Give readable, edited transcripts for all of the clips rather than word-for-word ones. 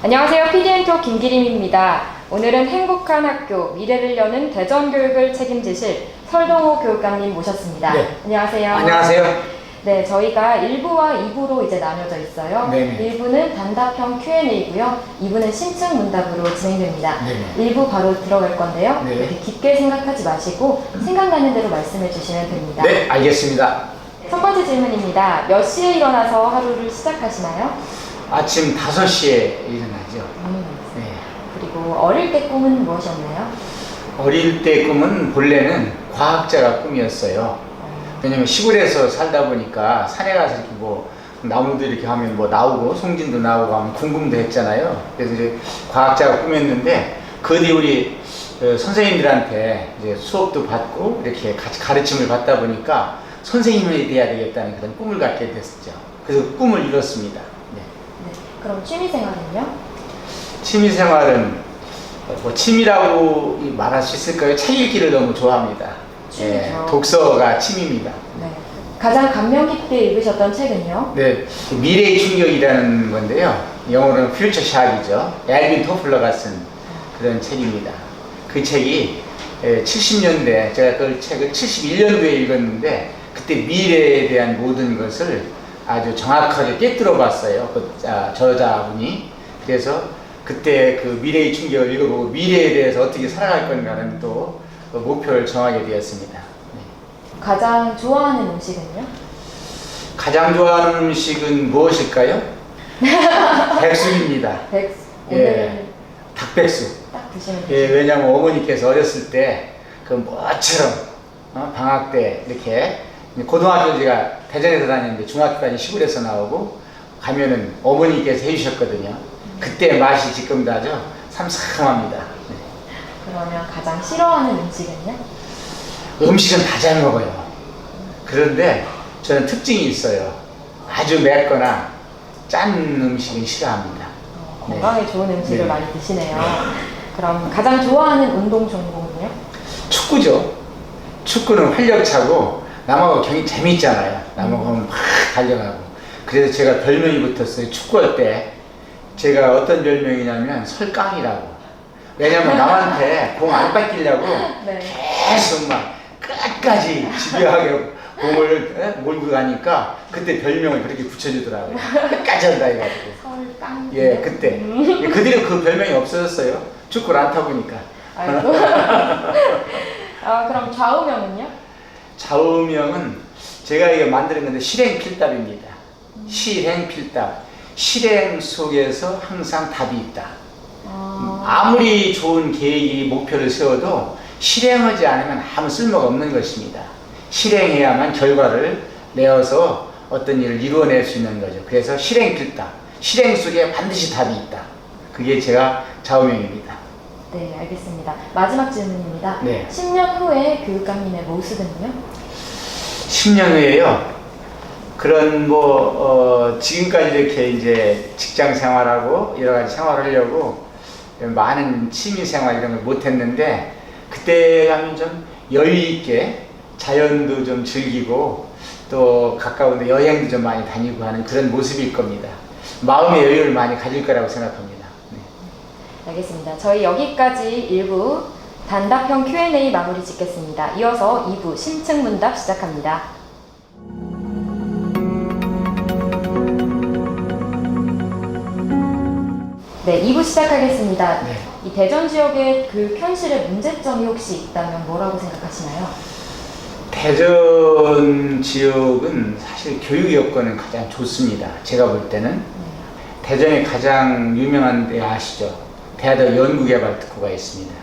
안녕하세요. PDN톡 김기림입니다. 오늘은 행복한 학교, 미래를 여는 대전교육을 책임지실 설동호 교육감님 모셨습니다. 네. 안녕하세요. 안녕하세요. 네, 저희가 1부와 2부로 이제 나뉘어져 있어요. 네네. 1부는 단답형 Q&A고요. 2부는 신청 문답으로 진행됩니다. 네네. 1부 바로 들어갈 건데요. 네. 이렇게 깊게 생각하지 마시고 생각나는 대로 말씀해 주시면 됩니다. 네, 알겠습니다. 첫 번째 질문입니다. 몇 시에 일어나서 하루를 시작하시나요? 아침 5시에 일어나죠. 네. 그리고 어릴 때 꿈은 무엇이었나요? 어릴 때 꿈은 본래는 과학자가 꿈이었어요. 왜냐면 시골에서 살다 보니까 산에 가서 이렇게 뭐 나무도 이렇게 하면 뭐 나오고 송진도 나오고 하면 궁금도 했잖아요. 그래서 이제 과학자가 꿈이었는데 그 뒤에 우리 선생님들한테 이제 수업도 받고 이렇게 같이 가르침을 받다 보니까 선생님이 돼야 되겠다는 그런 꿈을 갖게 됐었죠. 그래서 꿈을 이뤘습니다. 네. 네. 그럼 취미생활은요? 취미생활은 뭐 취미라고 말할 수 있을까요? 책 읽기를 너무 좋아합니다. 예, 독서가 취미입니다. 네. 가장 감명 깊게 읽으셨던 책은요? 네, 미래의 충격이라는 건데요. 영어로는 퓨처 샥이죠. 엘빈 토플러가 쓴 그런 책입니다. 그 책이 70년대, 제가 그 책을 71년도에 읽었는데 그때 미래에 대한 모든 것을 아주 정확하게 꿰뚫어 봤어요. 그 저자분이. 그래서 그때 그 미래의 충격을 읽어보고 미래에 대해서 어떻게 살아갈 건가는 또 목표를 정하게 되었습니다. 네. 가장 좋아하는 음식은요? 가장 좋아하는 음식은 무엇일까요? 백숙입니다. 백숙. 예, 오늘 닭백숙. 딱 드시면 예, 되죠. 왜냐하면 어머니께서 어렸을 때 그 뭐처럼 방학 때 이렇게 고등학교 제가 대전에서 다니는데 중학교까지 시골에서 나오고 가면은 어머니께서 해주셨거든요. 그때 맛이 지금도 아주 삼삼합니다. 네. 그러면 가장 싫어하는 음식은요? 음식은 다 잘 먹어요. 그런데 저는 특징이 있어요. 아주 맵거나 짠 음식은 싫어합니다. 건강에 좋은 음식을 네. 많이 드시네요. 그럼 가장 좋아하는 운동 종목은요? 축구죠. 축구는 활력차고 남하고 경기 재밌잖아요. 남하고 하면 막 달려가고. 그래서 제가 별명이 붙었어요. 축구할 때 제가 어떤 별명이냐면 설깡이라고. 왜냐면 남한테 공 안 뺏기려고 네. 계속 막 끝까지 집요하게 공을 몰고 가니까 그때 별명을 그렇게 붙여주더라고요. 끝까지 한다 해가지고. 설깡. 예, 그때. 그 뒤로 그 별명이 없어졌어요. 축구를 안 타보니까. 아이고. 그럼 좌우명은요? 좌우명은 제가 이거 만드는 건데 실행필답입니다. 실행필답. 실행 속에서 항상 답이 있다. 아무리 좋은 계획이 목표를 세워도 실행하지 않으면 아무 쓸모가 없는 것입니다. 실행해야만 결과를 내어서 어떤 일을 이루어낼 수 있는 거죠. 그래서 실행필답. 실행 속에 반드시 답이 있다. 그게 제가 좌우명입니다. 네, 알겠습니다. 마지막 질문입니다. 네. 10년 후에 교육감님의 모습은요? 10년 후에요. 그런 지금까지 이렇게 이제 직장 생활하고 여러 가지 생활을 하려고 많은 취미 생활 이런 걸 못했는데 그때 가면 좀 여유 있게 자연도 좀 즐기고 또 가까운데 여행도 좀 많이 다니고 하는 그런 모습일 겁니다. 마음의 여유를 많이 가질 거라고 생각합니다. 네. 알겠습니다. 저희 여기까지 1부 단답형 Q&A 마무리 짓겠습니다. 이어서 2부 심층 문답 시작합니다. 네, 2부 시작하겠습니다. 네. 이 대전 지역의 교육 현실의 문제점이 혹시 있다면 뭐라고 생각하시나요? 대전 지역은 사실 교육 여건은 가장 좋습니다. 제가 볼 때는. 대전에 가장 유명한 데 아시죠? 대하덕 연구개발특구가 있습니다.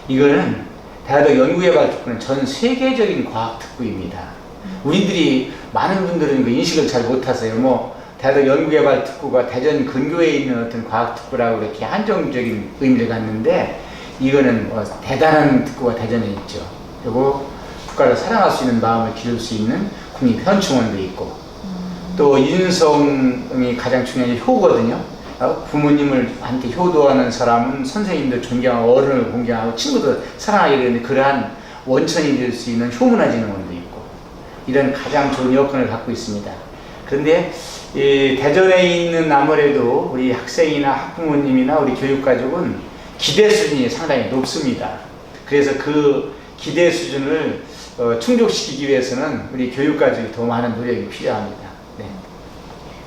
이거는 대하덕 연구개발특구는 전 세계적인 과학특구입니다. 우리들이 많은 분들은 그 인식을 잘 못하세요. 대하덕 연구개발특구가 대전 근교에 있는 어떤 과학특구라고 이렇게 한정적인 의미를 갖는데 이거는 대단한 특구가 대전에 있죠. 그리고 국가를 사랑할 수 있는 마음을 기를 수 있는 국립현충원도 있고 또 인성이 가장 중요한 게 효거든요. 부모님한테 효도하는 사람은 선생님도 존경하고 어른을 공경하고 친구도 사랑하게 되는데 그러한 원천이 될 수 있는 효문화진흥원도 있고 이런 가장 좋은 여건을 갖고 있습니다. 그런데 이 대전에 있는 아무래도 우리 학생이나 학부모님이나 우리 교육가족은 기대 수준이 상당히 높습니다. 그래서 그 기대 수준을 충족시키기 위해서는 우리 교육가족이 더 많은 노력이 필요합니다. 네.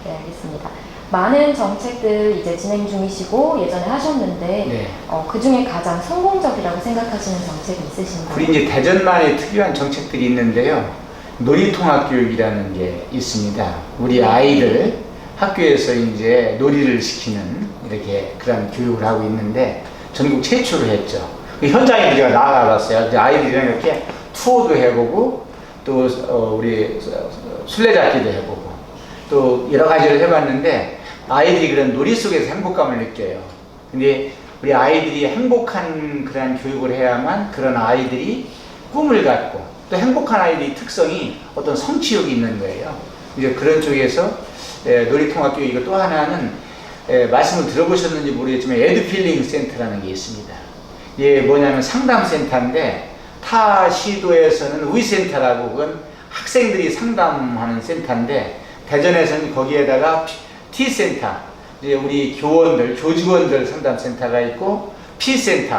네, 알겠습니다. 많은 정책들 이제 진행 중이시고 예전에 하셨는데 네. 그 중에 가장 성공적이라고 생각하시는 정책이 있으신가요? 우리 이제 대전만의 특유한 정책들이 있는데요. 놀이통합교육이라는 게 있습니다. 우리 아이들 학교에서 이제 놀이를 시키는 이렇게 그런 교육을 하고 있는데 전국 최초로 했죠. 그 현장에 우리가 나가봤어요. 아이들이랑 이렇게 투어도 해보고 또 우리 술래잡기도 해보고 또 여러 가지를 해봤는데 아이들이 그런 놀이 속에서 행복감을 느껴요. 근데 우리 아이들이 행복한 그런 교육을 해야만 그런 아이들이 꿈을 갖고 또 행복한 아이들의 특성이 어떤 성취욕이 있는 거예요. 이제 그런 쪽에서 놀이통합교육 이거 또 하나는 말씀을 들어보셨는지 모르겠지만 에듀필링 센터라는 게 있습니다. 이게 뭐냐면 상담센터인데 타 시도에서는 우이센터라고 그건 학생들이 상담하는 센터인데 대전에서는 거기에다가 T센터, 이제 우리 교원들, 교직원들 상담센터가 있고 P센터,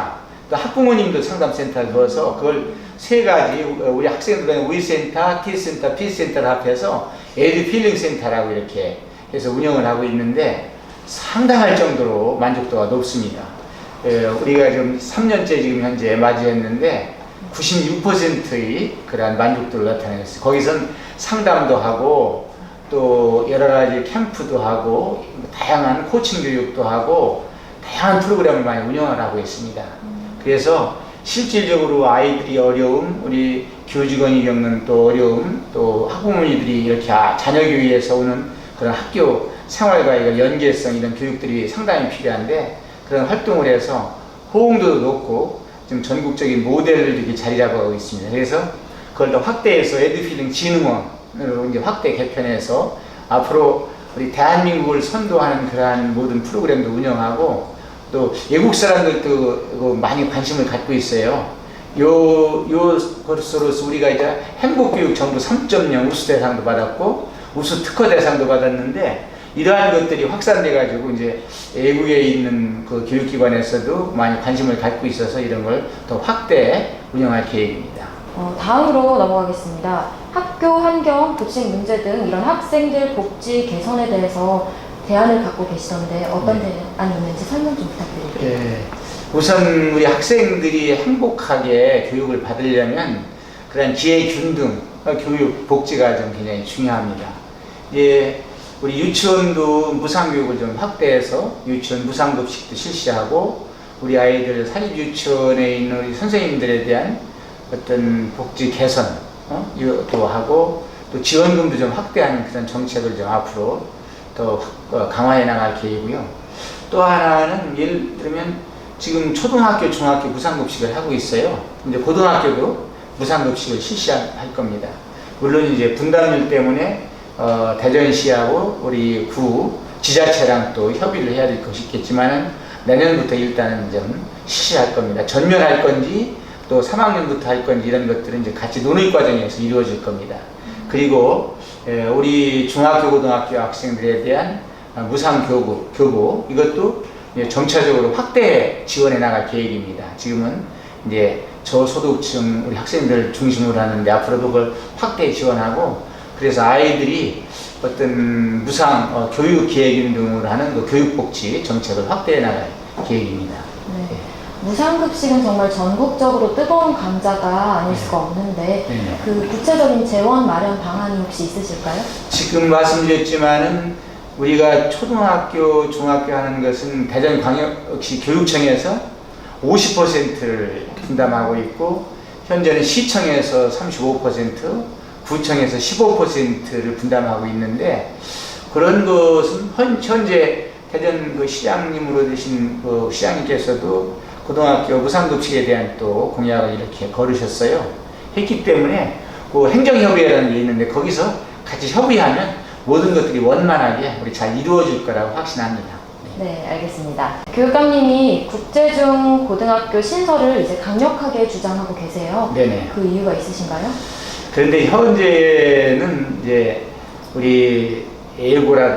또 학부모님들 상담센터를 넣어서 그걸 세 가지 우리 학생들은 우이센터, T센터, P센터를 합해서 에듀필링 센터라고 이렇게 해서 운영을 하고 있는데 상당할 정도로 만족도가 높습니다. 우리가 지금 3년째 지금 현재 맞이했는데 96%의 그러한 만족도를 나타내었어요. 거기선 상담도 하고 또 여러 가지 캠프도 하고 다양한 코칭 교육도 하고 다양한 프로그램을 많이 운영을 하고 있습니다. 그래서 실질적으로 아이들이 어려움, 우리 교직원이 겪는 또 어려움, 또 학부모님들이 이렇게 자녀 교육에서 오는 그런 학교 생활과의 연계성 이런 교육들이 상당히 필요한데 그런 활동을 해서 호응도도 높고 지금 전국적인 모델을 이렇게 자리 잡아가고 있습니다. 그래서 그걸 더 확대해서 에듀필링 진흥원으로 이제 확대 개편해서 앞으로 우리 대한민국을 선도하는 그러한 모든 프로그램도 운영하고 또 외국 사람들도 많이 관심을 갖고 있어요. 것으로서 우리가 이제 행복교육 정부 3.0 우수 대상도 받았고 우수 특허 대상도 받았는데 이러한 것들이 확산돼 가지고 이제 외국에 있는 그 교육기관에서도 많이 관심을 갖고 있어서 이런 걸 더 확대 운영할 계획입니다. 다음으로 넘어가겠습니다. 학교 환경, 교직 문제 등 이런 학생들 복지 개선에 대해서 대안을 갖고 계시던데 어떤 대안이 있는지 설명 좀 부탁드릴게요. 네. 우선 우리 학생들이 행복하게 교육을 받으려면 그런 기회균등 교육 복지가 좀 굉장히 중요합니다. 이제 우리 유치원도 무상교육을 좀 확대해서 유치원 무상급식도 실시하고 우리 아이들 사립유치원에 있는 우리 선생님들에 대한 어떤 복지 개선 이것도 하고 또 지원금도 좀 확대하는 그런 정책을 좀 앞으로 더 강화해 나갈 계획이고요. 또 하나는 예를 들면 지금 초등학교, 중학교 무상급식을 하고 있어요. 이제 고등학교도 무상급식을 실시할 겁니다. 물론 이제 분담률 때문에 대전시하고 우리 구 지자체랑 또 협의를 해야 될 것이 있겠지만은 내년부터 일단은 좀 실시할 겁니다. 전면할 건지 또 3학년부터 할 건지 이런 것들은 이제 같이 논의 과정에서 이루어질 겁니다. 그리고 우리 중학교, 고등학교 학생들에 대한 무상교복 이것도 점차적으로 확대 지원해 나갈 계획입니다. 지금은 이제 저소득층 우리 학생들 중심으로 하는데 앞으로도 그걸 확대 지원하고 그래서 아이들이 어떤 무상 교육 기획 등으로 하는 그 교육복지 정책을 확대해 나갈 계획입니다. 네. 무상급식은 정말 전국적으로 뜨거운 감자가 아닐 수가 없는데 그 구체적인 재원 마련 방안이 혹시 있으실까요? 지금 말씀드렸지만은 우리가 초등학교, 중학교 하는 것은 대전광역시 교육청에서 50%를 분담하고 있고 현재는 시청에서 35%, 구청에서 15%를 분담하고 있는데 그런 것은 현재 대전 그 시장님으로 되신 그 시장님께서도 고등학교 무상급식에 대한 또 공약을 이렇게 걸으셨어요. 했기 때문에 그 행정협의회라는 게 있는데 거기서 같이 협의하면 모든 것들이 원만하게 우리 잘 이루어질 거라고 확신합니다. 네, 알겠습니다. 교육감님이 국제중 고등학교 신설을 이제 강력하게 주장하고 계세요. 네네. 그 이유가 있으신가요? 그런데 현재는 이제 우리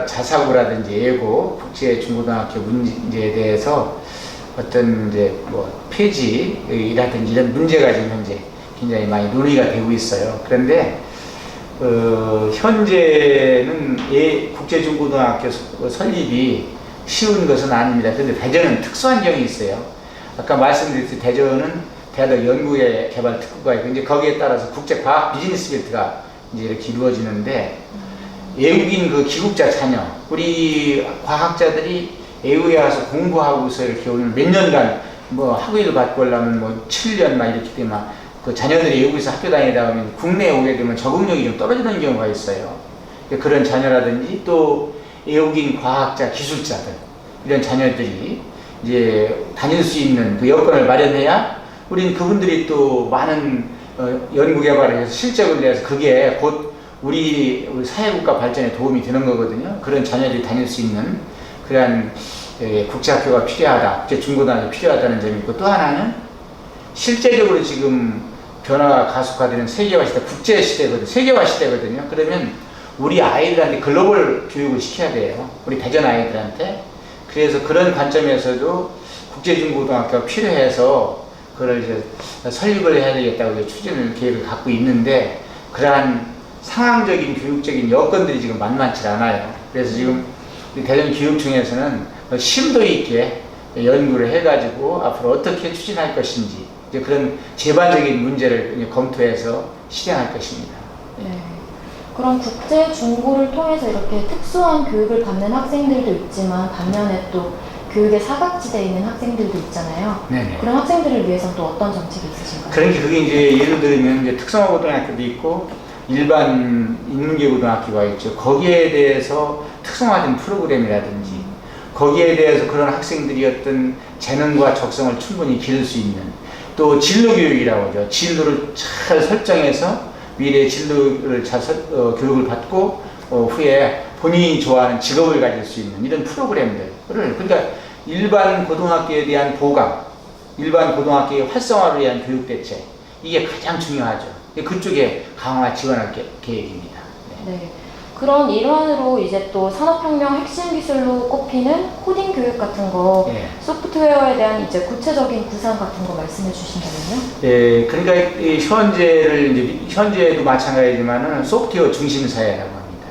자사고라든지 예고, 국제중고등학교 문제에 대해서 어떤 이제 뭐 폐지라든지 이런 문제가 지금 현재 굉장히 많이 논의가 되고 있어요. 그런데 현재는 국제중고등학교 설립이 쉬운 것은 아닙니다. 그런데 대전은 특수환경이 있어요. 아까 말씀드렸듯이 대전은 대학교 연구개발 특구가 있고 이제 거기에 따라서 국제과학 비즈니스 벨트가 이제 이렇게 이루어지는데 외국인 그 기국자 자녀, 우리 과학자들이 외국에 가서 공부하고서 이렇게 오늘 몇 년간 뭐 학위를 받고 오려면 뭐 7년 막 이렇게 되면 그 자녀들이 외국에서 학교 다니다 보면 국내에 오게 되면 적응력이 좀 떨어지는 경우가 있어요. 그런 자녀라든지 또 외국인 과학자, 기술자들 이런 자녀들이 이제 다닐 수 있는 그 여건을 마련해야 우린 그분들이 또 많은 연구 개발을 해서 실적을 내서 그게 곧 우리 사회국가 발전에 도움이 되는 거거든요. 그런 자녀들이 다닐 수 있는 그러한 국제학교가 필요하다, 국제중고등학교가 필요하다는 점이 있고 또 하나는 실제적으로 지금 변화가 가속화되는 세계화 시대, 국제 시대거든요. 세계화 시대거든요. 그러면 우리 아이들한테 글로벌 교육을 시켜야 돼요. 우리 대전 아이들한테. 그래서 그런 관점에서도 국제중고등학교가 필요해서 그걸 이제 설립을 해야 되겠다고 추진을 계획을 갖고 있는데 그러한 상황적인 교육적인 여건들이 지금 만만치 않아요. 그래서 지금 우리 대전교육청에서는 심도 있게 연구를 해가지고 앞으로 어떻게 추진할 것인지 이제 그런 제반적인 문제를 이제 검토해서 실행할 것입니다. 네. 그럼 국제 중고를 통해서 이렇게 특수한 교육을 받는 학생들도 있지만 반면에 또 교육의 사각지대에 있는 학생들도 있잖아요. 네네. 그런 학생들을 위해서는 또 어떤 정책이 있으신가요? 그러니까 그게 이제 예를 들면 이제 특성화고등학교도 있고 일반 인문계고등학교가 있죠. 거기에 대해서 특성화된 프로그램이라든지 거기에 대해서 그런 학생들이 어떤 재능과 적성을 충분히 기를 수 있는 또 진로교육이라고 하죠. 진로를 잘 설정해서 미래의 진로를 잘 교육을 받고 후에 본인이 좋아하는 직업을 가질 수 있는 이런 프로그램들을 그러니까 일반 고등학교에 대한 보강, 일반 고등학교의 활성화를 위한 교육 대책 이게 가장 중요하죠. 그쪽에 강화 지원할 계획입니다. 네. 그런 일환으로 이제 또 산업혁명 핵심 기술로 꼽히는 코딩 교육 같은 거, 네. 소프트웨어에 대한 이제 구체적인 구상 같은 거 말씀해 주신다면요? 예, 그러니까 이 현재도 마찬가지지만은 소프트웨어 중심 사회라고 합니다.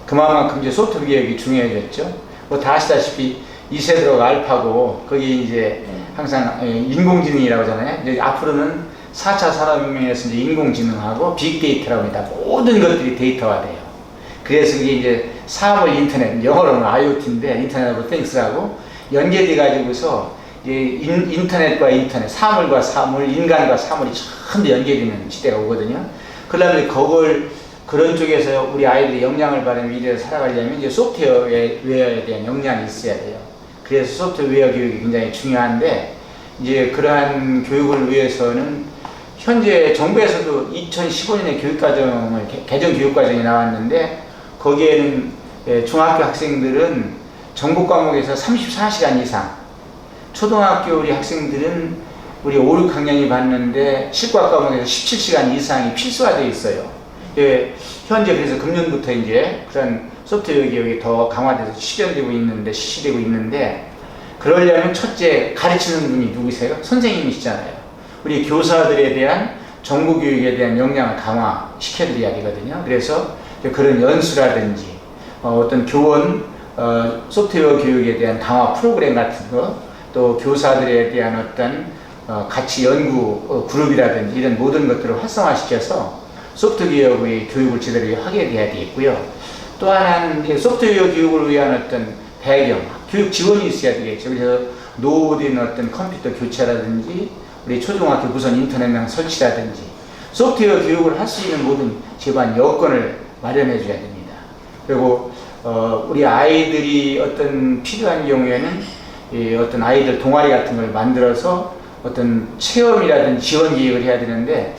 그만큼 이제 소프트웨어 기업이 중요해졌죠. 뭐 다 아시다시피 2세 들어가 알파고 거기 이제 항상 인공지능이라고 하잖아요. 이제 앞으로는 4차 산업혁명에서 이제 인공지능하고 빅데이터라고 합니다. 모든 것들이 데이터화돼요. 그래서 이게 이제 사물 인터넷, 영어로는 IoT인데 인터넷 오브 띵스라고 연계돼 가지고서 인터넷과 인터넷, 사물과 사물, 인간과 사물이 전부 연계되는 시대가 오거든요. 그러면 그런 쪽에서 우리 아이들이 역량을 바른 미래를 살아가려면 이제 소프트웨어에 대한 역량이 있어야 돼요. 그래서 소프트웨어 교육이 굉장히 중요한데 이제 그러한 교육을 위해서는 현재 정부에서도 2015년에 개정 교육과정이 나왔는데 거기에는 중학교 학생들은 전국 과목에서 34시간 이상, 초등학교 우리 학생들은 우리 5, 6학년이 받는데 실과 과목에서 17시간 이상이 필수화되어 있어요. 현재 그래서 금년부터 이제 그런 소프트웨어 교육이 더 강화돼서 실시되고 있는데 그러려면 첫째 가르치는 분이 누구세요? 선생님이시잖아요. 우리 교사들에 대한 정보 교육에 대한 역량을 강화시켜드려야 되거든요. 그래서 그런 연수라든지 어떤 교원 소프트웨어 교육에 대한 강화 프로그램 같은 거, 또 교사들에 대한 어떤 같이 연구 그룹이라든지 이런 모든 것들을 활성화시켜서 소프트웨어 교육을 제대로 하게 돼야 되겠고요. 또 하나는 이제 소프트웨어 교육을 위한 어떤 배경, 교육 지원이 있어야 되겠죠. 그래서 노후된 어떤 컴퓨터 교체라든지 우리 초중학교 무선 인터넷망 설치라든지 소프트웨어 교육을 할 수 있는 모든 제반 여건을 마련해 줘야 됩니다. 그리고 우리 아이들이 어떤 필요한 경우에는 어떤 아이들 동아리 같은 걸 만들어서 어떤 체험이라든지 지원 기획을 해야 되는데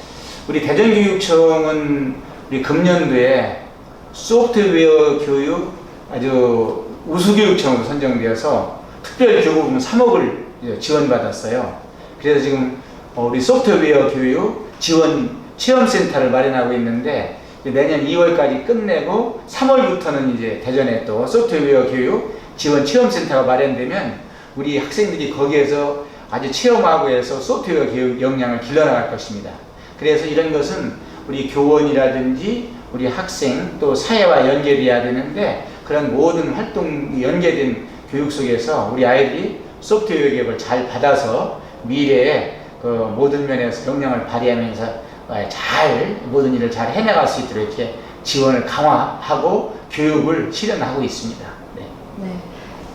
우리 대전교육청은 우리 금년도에 소프트웨어 교육 아주 우수교육청으로 선정되어서 특별교부금 3억을 지원받았어요. 그래서 지금 우리 소프트웨어 교육 지원 체험센터를 마련하고 있는데 내년 2월까지 끝내고 3월부터는 이제 대전에 또 소프트웨어 교육 지원 체험센터가 마련되면 우리 학생들이 거기에서 아주 체험하고 해서 소프트웨어 교육 역량을 길러나갈 것입니다. 그래서 이런 것은 우리 교원이라든지 우리 학생 또 사회와 연계돼야 되는데 그런 모든 활동 연계된 교육 속에서 우리 아이들이 소프트웨어 교육을 잘 받아서 미래에 그 모든 면에서 역량을 발휘하면서 잘 모든 일을 잘 해나갈 수 있도록 이렇게 지원을 강화하고 교육을 실현하고 있습니다. 네. 네.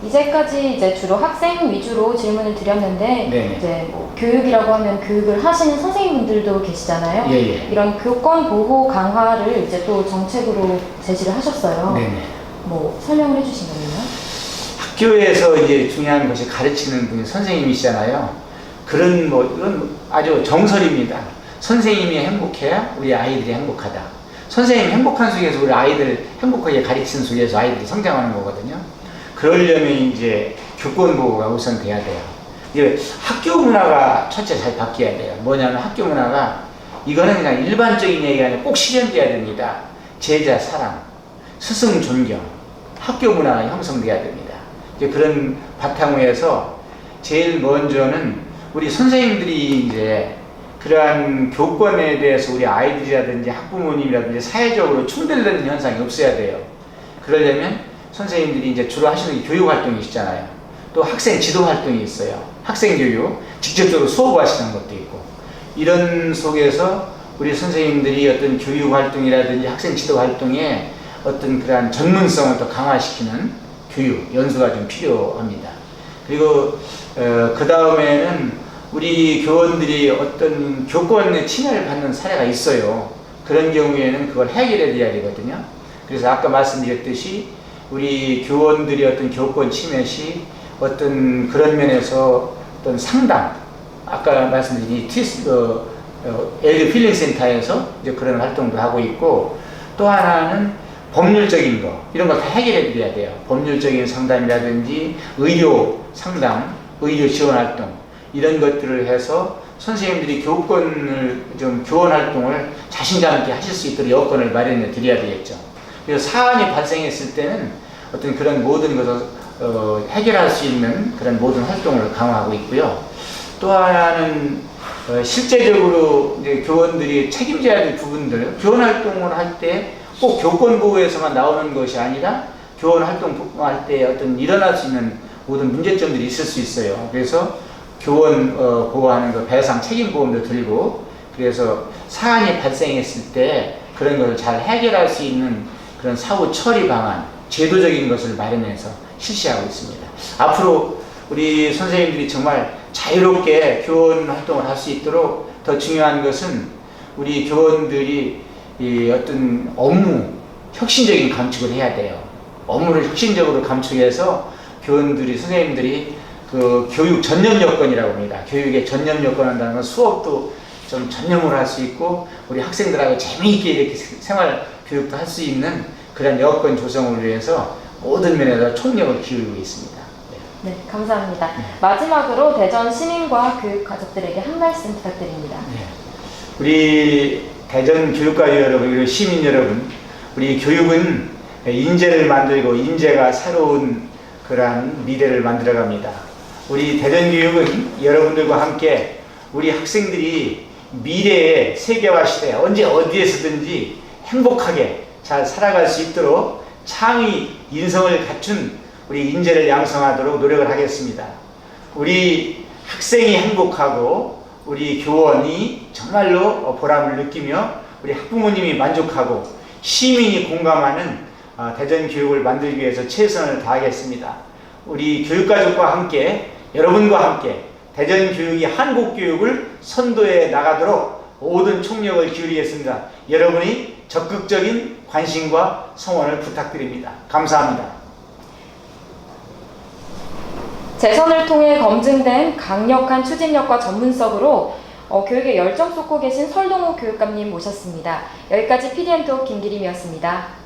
이제까지 이제 주로 학생 위주로 질문을 드렸는데 네네. 이제 뭐 교육이라고 하면 교육을 하시는 선생님분들도 계시잖아요. 예. 이런 교권 보호 강화를 이제 또 정책으로 제시를 하셨어요. 네네. 뭐 설명을 해주시면요. 학교에서 이제 중요한 것이 가르치는 분이 선생님이시잖아요. 그런 이건 아주 정설입니다. 선생님이 행복해야 우리 아이들이 행복하다. 선생님이 행복한 속에서 우리 아이들 행복하게 가르치는 속에서 아이들이 성장하는 거거든요. 그러려면 이제 교권 보호가 우선 돼야 돼요. 이제 학교 문화가 첫째 잘 바뀌어야 돼요. 뭐냐면 학교 문화가 이거는 그냥 일반적인 얘기가 아니라 꼭 실현돼야 됩니다. 제자 사랑, 스승 존경, 학교 문화가 형성돼야 됩니다. 이제 그런 바탕에서 제일 먼저는 우리 선생님들이 이제 그러한 교권에 대해서 우리 아이들이라든지 학부모님이라든지 사회적으로 충돌되는 현상이 없어야 돼요. 그러려면 선생님들이 이제 주로 하시는 게 교육 활동이시잖아요. 또 학생 지도 활동이 있어요. 학생 교육, 직접적으로 수업하시는 것도 있고. 이런 속에서 우리 선생님들이 어떤 교육 활동이라든지 학생 지도 활동에 어떤 그러한 전문성을 더 강화시키는 교육, 연수가 좀 필요합니다. 그리고 그 다음에는 우리 교원들이 어떤 교권의 침해를 받는 사례가 있어요. 그런 경우에는 그걸 해결해 줘야 되거든요. 그래서 아까 말씀드렸듯이 우리 교원들이 어떤 교권 침해 시 어떤 그런 면에서 어떤 상담, 아까 말씀드린 에이드 필링 센터에서 이제 그런 활동도 하고 있고, 또 하나는 법률적인 거, 이런 걸 다 해결해 드려야 돼요. 법률적인 상담이라든지 의료 상담, 의료 지원 활동, 이런 것들을 해서 선생님들이 교원 활동을 자신감 있게 하실 수 있도록 여건을 마련해 드려야 되겠죠. 그래서 사안이 발생했을 때는 어떤 그런 모든 것을 해결할 수 있는 그런 모든 활동을 강화하고 있고요. 또 하나는 실제적으로 이제 교원들이 책임져야 될 부분들, 교원 활동을 할 때 꼭 교권 보호에서만 나오는 것이 아니라 교원 활동할 때 어떤 일어날 수 있는 모든 문제점들이 있을 수 있어요. 그래서 교원 보호하는 거 배상 책임 보험도 들고, 그래서 사안이 발생했을 때 그런 것을 잘 해결할 수 있는 그런 사후 처리 방안, 제도적인 것을 마련해서 실시하고 있습니다. 앞으로 우리 선생님들이 정말 자유롭게 교원 활동을 할 수 있도록 더 중요한 것은 우리 교원들이 이 어떤 업무 혁신적인 감축을 해야 돼요. 업무를 혁신적으로 감축해서 교원들이, 선생님들이 그 교육 전념 여건이라고 합니다. 교육에 전념 여건 한다는 건 수업도 좀 전념을 할 수 있고 우리 학생들하고 재미있게 이렇게 생활 교육도 할 수 있는 그런 여건 조성을 위해서 모든 면에서 총력을 기울이고 있습니다. 네, 감사합니다. 마지막으로 대전 시민과 교육 가족들에게 한 말씀 부탁드립니다. 네. 우리 대전 교육가 여러분, 그리고 시민 여러분, 우리 교육은 인재를 만들고 인재가 새로운 그러한 미래를 만들어갑니다. 우리 대전 교육은 여러분들과 함께 우리 학생들이 미래의 세계화 시대에 언제 어디에서든지 행복하게 잘 살아갈 수 있도록 창의 인성을 갖춘 우리 인재를 양성하도록 노력을 하겠습니다. 우리 학생이 행복하고 우리 교원이 정말로 보람을 느끼며 우리 학부모님이 만족하고 시민이 공감하는 대전 교육을 만들기 위해서 최선을 다하겠습니다. 우리 교육가족과 함께, 여러분과 함께 대전 교육이 한국 교육을 선도해 나가도록 모든 총력을 기울이겠습니다. 여러분이 적극적인 관심과 성원을 부탁드립니다. 감사합니다. 재선을 통해 검증된 강력한 추진력과 전문성으로 교육에 열정 쏟고 계신 설동호 교육감님 모셨습니다. 여기까지 PDN 톡 김기림이었습니다.